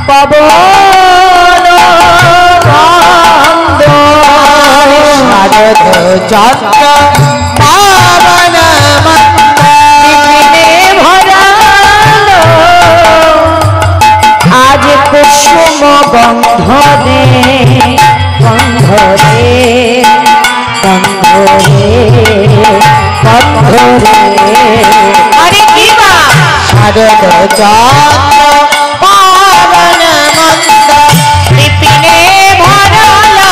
পবন শারদ চন্দ্র পাবন মন্দিরে ভরালো আজ কুসুম বন্ধনে বন্ধরে বন্ধরে বন্ধরে আরে কি বা শারদ চন্দ্র পাবন মন্দিরে ভরালো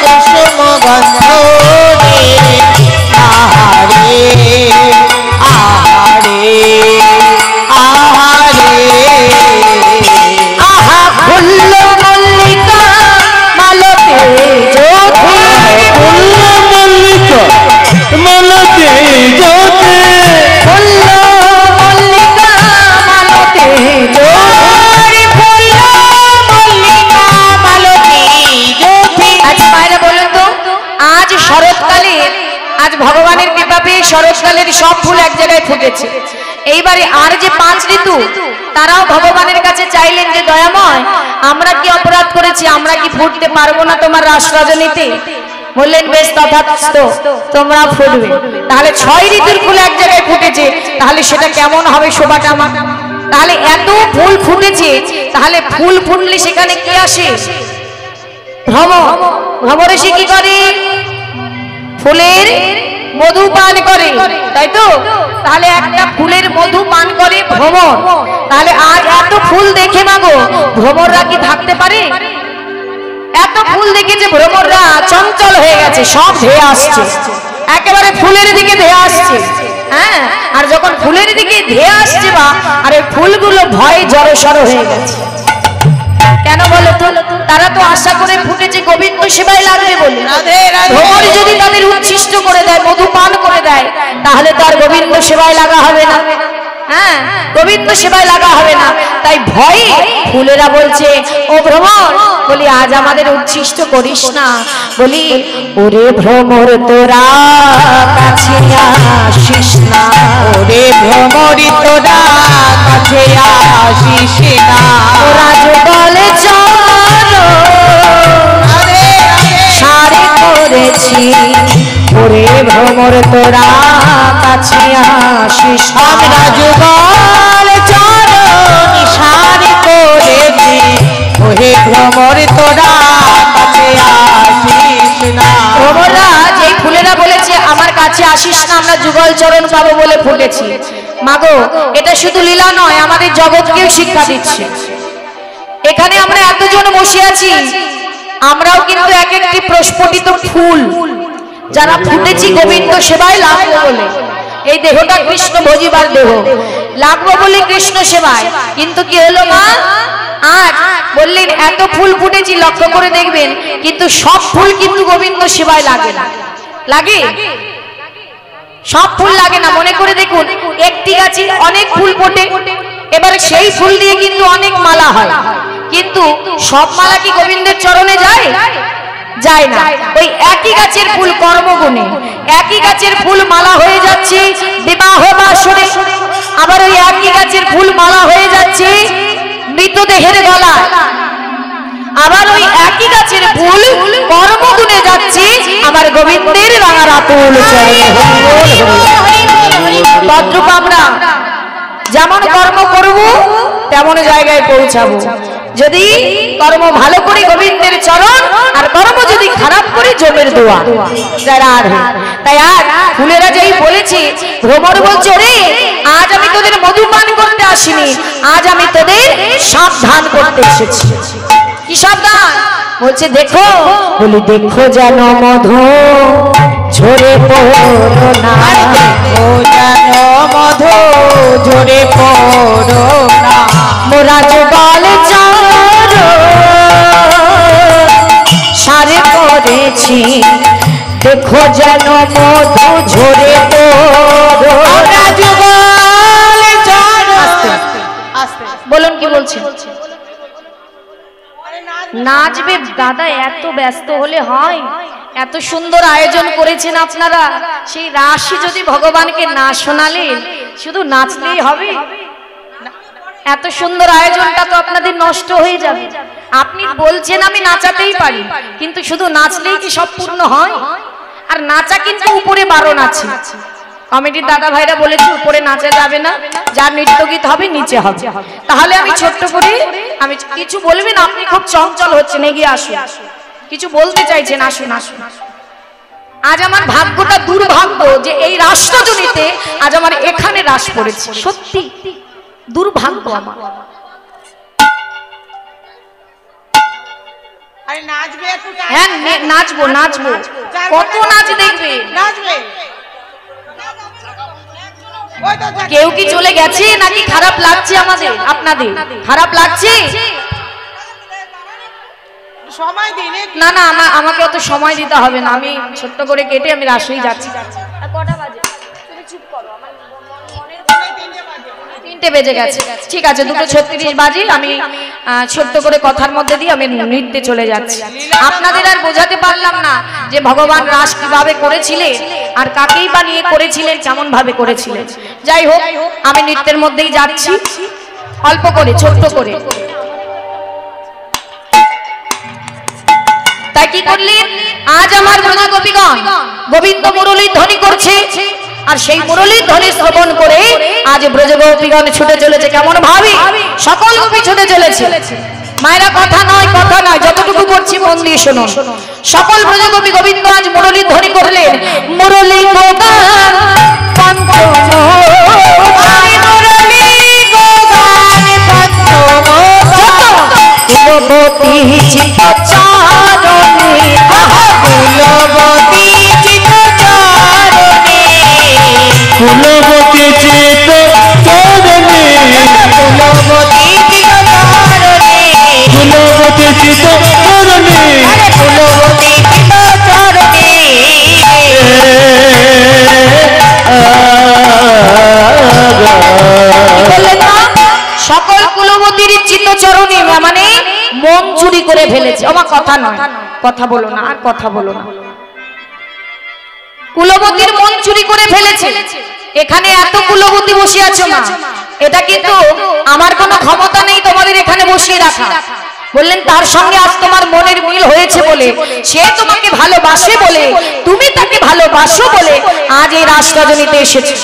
কুসুম বন্ধনে আহারে আহারে আহারে আহা ফুল মল্লিকা মালতে জ্যোতি ফুল মল্লিকা মালতে জ্যোতি ফুল মল্লিকা মালতে জ্যোতি ফুল মল্লিকা মালতে জ্যোতি। আচ্ছা মায়েরা বলুন তো, আজ শরৎকালে, আজ ভগবানের কৃপা পেয়ে শরৎকালের সব ফুল এক জায়গায় ফুটেছে। এইবারে আর যে 5 ঋতু তারাও ভগবানের কাছে চাইলেন যে দয়াময় আমরা কি অপরাধ করেছি, আমরা কি ফুটতে পারবো না তোমার রাস রজনীতে? বললেন বেশ তথাস্তু, তোমরা ফুটবে। তাহলে 6 ঋতুর ফুল এক জায়গায় ফুটেছে, তাহলে সেটা কেমন হবে শোভাটা আমার? তাহলে এত ফুল ফুটেছে, তাহলে ফুল ফুটলে সেখানে কি আসে? ভ্রমর। ভ্রমর এসে কি করে? ফুলের মধু পান করে, তাই তো? তাহলে একটা ফুলের মধু পান করে ভ্রমর। তাহলে আজ এত ফুল দেখে মাগো ভ্রমররা কি থাকতে পারে? এত ফুল দেখেছে ভ্রমররা চঞ্চল হয়ে গেছে, সব ধেয়ে আসছে, একেবারে ফুলের দিকে ধেয়ে আসছে। হ্যাঁ, আর যখন ফুলের দিকে ধেয়ে আসছে বা আর এই ফুলগুলো ভয়ে জড়সড় হয়ে গেছে। কেন বলো তো? তারা তো আশা করে ফুটেছে গোবিন্দ সেবায় লাগবে বলে। ভ্রমর যদি তাদের উচ্ছিষ্ট করে দেয়, মধু পান করে দেয়, তাহলে তার গোবিন্দ সেবায় লাগা হবে না। হ্যাঁ, গোবিন্দ সেবায় লাগা হবে না। তাই ভয়ে ফুলেরা বলছে ও ভ্রমর, বলি আজ আমাদের উচ্ছিষ্ট করিস না। বলি ওরে ভ্রমর তোরা কাছে আসিস না, ওরে ভ্রমরি তোরা কাছে আসিস না, তোরা যুগল চলো সারে করেছি, ওরে ভ্রমর তোরা কাছে আসিস, আমরা যুগল চলো সারে করেছি, ওরে ভ্রমর তোরা কাছে আসিস না। ভ্রমররা যে ফুলেরা বলেছে আমার কাছে আসিস না, আমরা যুগল চরণ পাবো বলে ফুটেছি। মাগো এটা শুধু লীলা নয়, আমাদের জগৎকেও শিক্ষা দিচ্ছে। এখানে আমরা এতজন বসে আছি, আমরাও কিন্তু এক একটি প্রস্ফুটিত ফুল, যারা ফুটেছি গোবিন্দ সেবায় লাগবো বলে। এই দেহটা কৃষ্ণ ভজিবার দেহ, লাগবো বলে কৃষ্ণ সেবায়। কিন্তু কি হলো মা? আজ বললেন এত ফুল ফুটেছি, লক্ষ্য করে দেখবেন কিন্তু সব ফুল কিন্তু গোবিন্দ সেবায় লাগে না। লাগে? সব ফুল লাগে না। মনে করে দেখুন, একটি গাছে অনেক ফুল ফোটে, এবারে সেই ফুল দিয়ে কিন্তু অনেক মালা হয়, কিন্তু সব মালা কি গোবিন্দের চরণে যায়? যায় না। ওই একই গাছের ফুল কর্মগুণে, একই গাছের ফুল মালা হয়ে যাচ্ছে বিবাহ বাসরে, আবার ওই একই গাছের ফুল মালা হয়ে যাচ্ছে মৃতদেহের গলায়, আবার ওই একই গাছের ফুল কর্মগুণে যাচ্ছে আমার গোবিন্দের রাঙা রাতুল চরণে। তদ্রূপ আমরা যেমন কর্ম করব তেমন জায়গায় পৌঁছাবো। যদি কর্ম ভালো করি গোবিন্দের চরণ, আর কর্ম যদি খারাপ করি জমের দোয়া যারা আর। তাই আর ফুলেরা যেই বলেছে, ভ্রমর বলছে রে আজ আমি তোদের মধুপান করতে আসিনি, আজ আমি তোদের সাবধান করতে এসেছি। কি সাবধান? বলছে দেখো, বলি দেখো যেন মধু ঝরে পড়ো না, দেখো যেন মধু ঝরে পড়ো না, মোরা যুগল সারে করেছি, দেখো যেন মধু ঝরে পড়ো না, যুগল বলুন কি বলছে? নাচবে দাদা, এত ব্যস্ত হলে হয়? এত সুন্দর আয়োজন করেছেন আপনারা, সেই রাশি যদি ভগবানকে না শোনালেন, শুধু নাচলেই হবে? এত সুন্দর আয়োজনটা তো আপনাদের নষ্ট হয়ে যাবে। আপনি বলছেন আমি নাচাতেই পারি, কিন্তু শুধু নাচলেই কি সব পূর্ণ হয়? আর নাচা কিন্তু উপরে বারণ আছে। কমিটির দাদা ভাইরা বলেছে উপরে নাচা যাবে না, যার নৃত্য গীত হবে নিচে হবে। তাহলে আমি ছোট্ট করে, আমি কিছু বলবেন? আপনি খুব চঞ্চল হচ্ছেন, এগিয়ে আসুন, কিছু বলতে চাইছেন, আসুন আসুন। আজ আমার ভাগ্যটা দুর্ভাগ্য যে এই রাষ্ট্রজনীতে আজ আমার এখানে রাস পড়েছে, সত্যি দুর্ভাগ্য আমার। হ্যাঁ নাচবো নাচবো, কত নাচ দেখবে? কেউ কি চলে গেছে নাকি খারাপ লাগছে আমাদের? আপনাদের খারাপ লাগছে? না না, আমাকে অত সময় দিতে হবে না, আমি ছোট্ট করে কেটে আমি রাসেই যাচ্ছি। কটা বাজে? তুমি চুপ করো, আমার তিনটে বেজে গেছে। ঠিক আছে, 2:36 বাজে। আমি ছোট্ট করে কথার মধ্যে দিয়ে আমি নৃত্যে চলে যাচ্ছি। আপনাদের আর বোঝাতে পারলাম না যে ভগবান রাস কিভাবে করেছিলেন আর কাকেই বা নিয়ে করেছিলেন, কেমন ভাবে করেছিলেন। যাই হোক, আমি নৃত্যের মধ্যেই যাচ্ছি, অল্প করে ছোট্ট করে। তাই কি করলেন? আজ আমার ব্রজ গোপীগণ গোবিন্দ মুরলী ধ্বনি করছে, আর সেই মুরলীর ধ্বনি শ্রবণ করে আজ ব্রজ গোপীগণ ছুটে চলেছে। কেমন ভাবে সকল গোপী ছুটে চলেছে। মায়েরা কথা নয়, কথা নয়, যতটুকু করছি মন দিয়ে শুনুন। সকল ব্রজ গোপী গোবিন্দ আজ মুরলীর ধ্বনি করলেন। মুরলী গোগান কুলবতী চিত চারণে, কুলবতী চিত চারণে, কুলবতী চিত চারণে, কুলবতী চিত চারণে, কুলবতী চিত চারণে, কুলবতী চিত চারণে। সকল কুলবতীর চিত্ত চরণে, মানে মন চুরি করে ফেলেছে। আমার কথা নয়, কথা বলো না, আর কথা বলো না। কুলবতীর মন চুরি করে ফেলেছে। এখানে এত কুলবতী বসে আছো মা, এটা কিন্তু আমার কোনো ক্ষমতা নেই তোমাদের এখানে বসিয়ে রাখা। বললেন তার সঙ্গে আজ তোমার মনের মিল হয়েছে বলে, সে তোমাকে ভালোবাসে বলে, তুমি তাকে ভালোবাসো বলে আজ এই রাসরজনীতে এসেছে।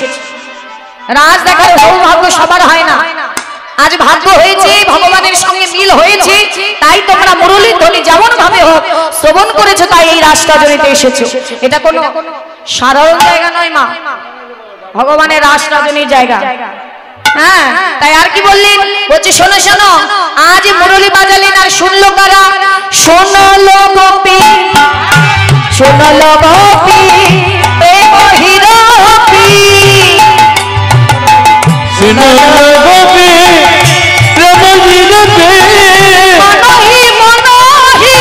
রাজ দেখার সৌভাগ্য সবার হয় না। আজ ভাগ্য হয়েছে, ভগবানের সঙ্গে মিল হয়েছে, তাই তোমরা মুরলীর ধ্বনি যেমন ভাবে হোক শ্রবণ করেছো, তাই এই রাসরজনীতে এসেছো। এটা কোনো সাধারণ জায়গা নয় মা, ভগবানের রাসরজনীর জায়গা। হ্যাঁ, তাই আর কি বললেন? বলছে শোনো শোনো, আজ মুরলী বাজালেন আর শুনলো কারা? শোনালো গোপী, শোনালো গোপী, এ মহিরপি, শোনালো গোপী প্রেম বিরতে, মনহি মনহি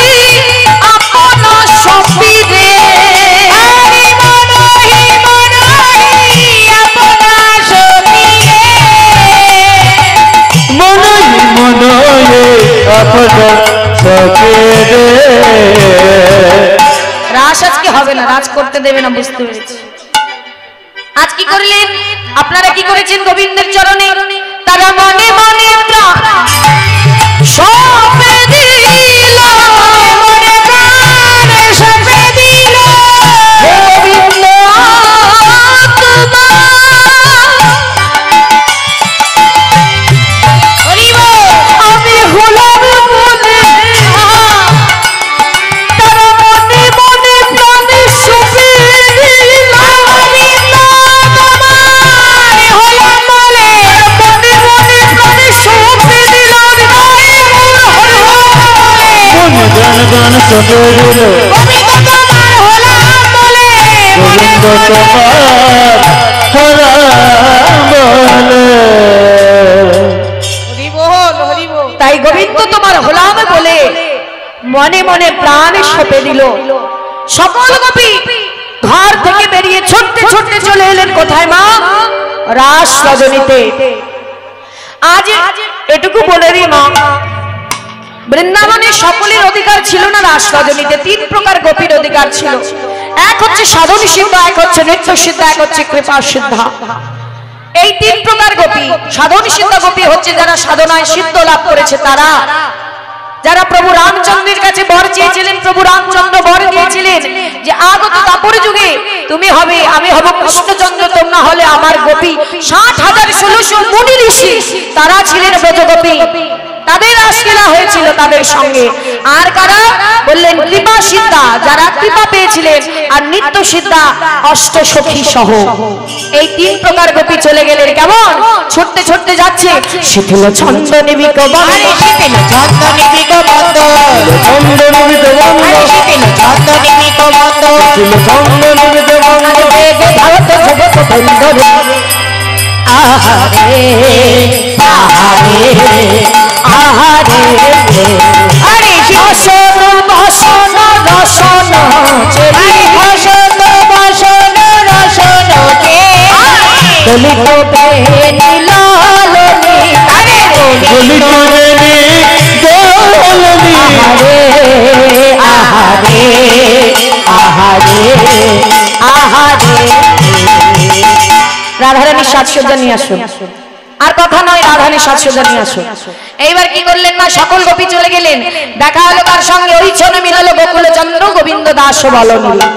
আপন সপিরে, হরি মনহি মনহি আপন সপিরে, মনহি মনয়ে আপন সপেরে। রাস আজকে হবে না, রাজ করতে দেবে না, বুঝতে পেরেছি। আজ কি করলেন আপনারা? কি করেছেন গোবিন্দের চরণে? তারা মনে মনে প্রাণ সঁপে দিল, মনে প্রাণ সঁপে দিল, হে গোবিন্দ আমি হলাম বলে, তারা মনে মনে প্রাণ সঁপে দিল, গোবিন্দ তোমার হলাম বলে, মনে মনে প্রাণ সঁপে দিল, মনে গান গান সপে দিল, গোবিন্দ তোমার হলাম বলে, গোবিন্দ তোমার হলাম বলে। তাই গোবিন্দ তোমার হলাম বলে মনে মনে প্রাণ সঁপে দিল। সকল গোপী ঘর থেকে বেরিয়ে ছুটতে ছুটতে চলে এলেন কোথায় মা? রাস রজনীতে। আজ এটুকু বলে দিই মা, বৃন্দাবনে সকলের অধিকার ছিল না রাস রজনীতে। 3 প্রকার গোপীর অধিকার ছিল। এক হচ্ছে সাধন সিদ্ধ, এক হচ্ছে নৃত্য সিদ্ধ, এক হচ্ছে কৃপা সিদ্ধা। এই তিন প্রকার গোপী, সাধন সিদ্ধ গোপী হচ্ছে যারা সাধনায় সিদ্ধ লাভ করেছে, তারা যারা প্রভু রামচন্দ্রের কাছে বর চেয়েছিলেন, প্রভু রামচন্দ্র বর দিয়েছিলেন যে আগত দাপর যুগে তুমি হবে, আমি হব কৃষ্ণচন্দ্র, তোমরা হলে আমার গোপী। 60,000 মুনি ঋষি তারা ছিলেন ব্রজগোপী, তাদের আশলীলা হয়েছিল তাদের সঙ্গে। আর কারা বললেন কৃপা সিদ্ধা, যারা কৃপা পেয়েছিলেন, আর নিত্য সিদ্ধা অষ্টসখী সহ। এই তিন প্রকার গোপী চলে গেলেন কেমন ছুটতে ছুটতে যাচ্ছে। শিথিল ছন্দ নিবিক বন্দে, শিথিল ছন্দ নিবিক বন্দে, ছন্দ নিবিত বন্ধ, শিথিল ছন্দ নিবিক বন্দে, ছিল ছন্দ নিবিত বন্ধ, বেগে ধাবত জগৎ বন্দরে। আহারে আহারে আহারে আরে বসন বসন রসন চলি, বসন বসন রসন দলিত বেনি লালনি, আরে দলিত বেনি দোলনি, আহারে আহারে আহারে। রাধারানীর সাজসজ্জা নিয়ে আসুন, আর কথা নয়, রাধারানীর সাজসজ্জা নিয়ে আসুন। এইবার কি করলেন মা, সকল গোপী চলে গেলেন, দেখা হলো কার সঙ্গে, ওই ছনে মিলালো গোকুল চন্দ্র গোবিন্দ দাস বলনীল।